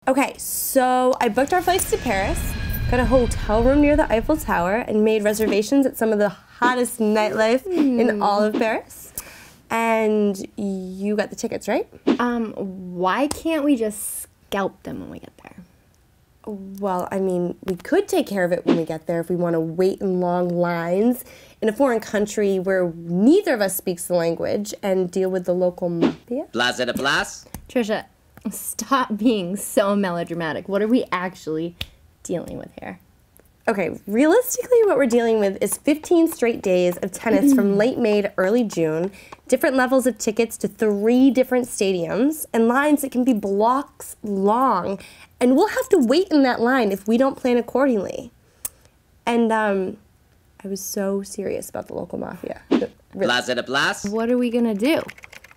Okay, so I booked our flights to Paris, got a hotel room near the Eiffel Tower, and made reservations at some of the hottest nightlife in all of Paris. And you got the tickets, right? Why can't we just scalp them when we get there? Well, I mean, we could take care of it when we get there if we want to wait in long lines in a foreign country where neither of us speaks the language and deal with the local mafia. Blase de Blas? Trisha, stop being so melodramatic. What are we actually dealing with here? Okay, realistically what we're dealing with is 15 straight days of tennis from late May to early June, different levels of tickets to 3 different stadiums, and lines that can be blocks long. And we'll have to wait in that line if we don't plan accordingly. And I was so serious about the local mafia. Really. Blase de Blas? What are we gonna do?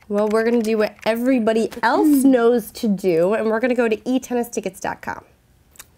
Well, we're gonna do what everybody else knows to do, and we're gonna go to etennistickets.com.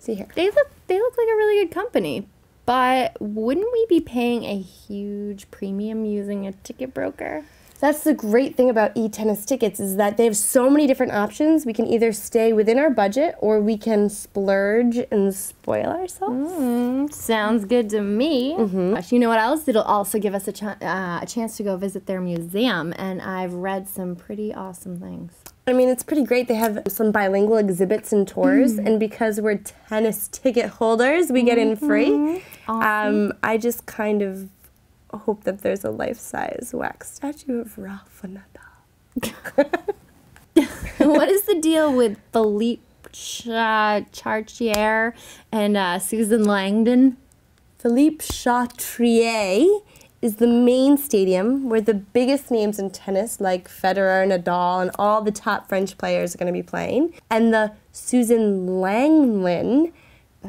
See here. They look like a really good company, but wouldn't we be paying a huge premium using a ticket broker? That's the great thing about eTennis tickets is that they have so many different options. We can either stay within our budget or we can splurge and spoil ourselves. Sounds good to me. Gosh, you know what else? It'll also give us a chance to go visit their museum, and I've read some pretty awesome things. I mean, it's pretty great. They have some bilingual exhibits and tours, and because we're tennis ticket holders, we get in free. Awesome. I just kind of hope that there's a life-size wax statue of Rafa Nadal. What is the deal with Philippe Chartier and Susan Langdon? Philippe Chatrier is the main stadium where the biggest names in tennis like Federer, Nadal, and all the top French players are going to be playing. And the Susan Langdon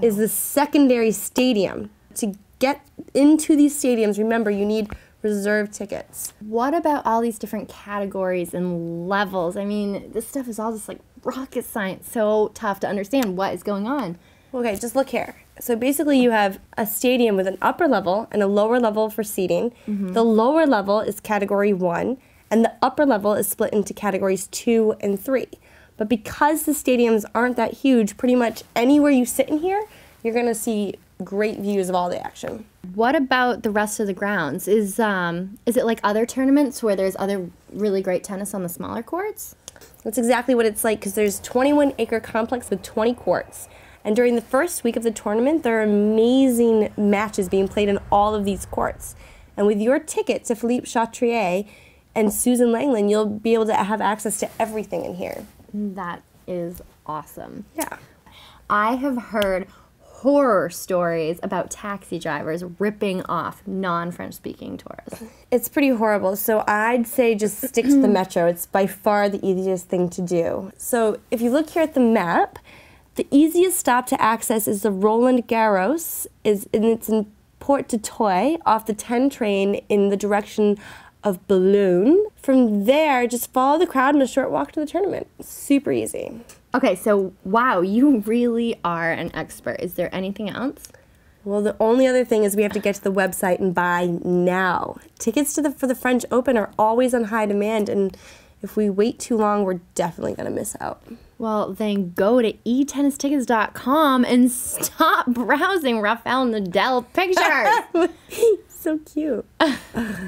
is the secondary stadium. To get into these stadiums, remember, you need reserve tickets. What about all these different categories and levels? I mean, this stuff is all just like rocket science, so tough to understand what is going on. Okay, just look here. So basically you have a stadium with an upper level and a lower level for seating. The lower level is category 1, and the upper level is split into categories 2 and 3. But because the stadiums aren't that huge, pretty much anywhere you sit in here, you're gonna see great views of all the action. What about the rest of the grounds? Is it like other tournaments where there's other really great tennis on the smaller courts? That's exactly what it's like, because there's 21-acre complex with 20 courts. And during the first week of the tournament, there are amazing matches being played in all of these courts. And with your ticket to Philippe Chatrier and Susan Langdon, you'll be able to have access to everything in here. That is awesome. Yeah. I have heard horror stories about taxi drivers ripping off non-French speaking tourists. It's pretty horrible, so I'd say just stick to the metro. It's by far the easiest thing to do. So if you look here at the map, the easiest stop to access is the Roland Garros, and it's in Port de Toy off the 10 train in the direction of Boulogne. From there, just follow the crowd and a short walk to the tournament. Super easy. Okay, so wow, you really are an expert. Is there anything else? Well, the only other thing is we have to get to the website and buy now. Tickets for the French Open are always on high demand, and if we wait too long, we're definitely going to miss out. Well, then go to etennistickets.com and stop browsing Rafael Nadal pictures. So cute.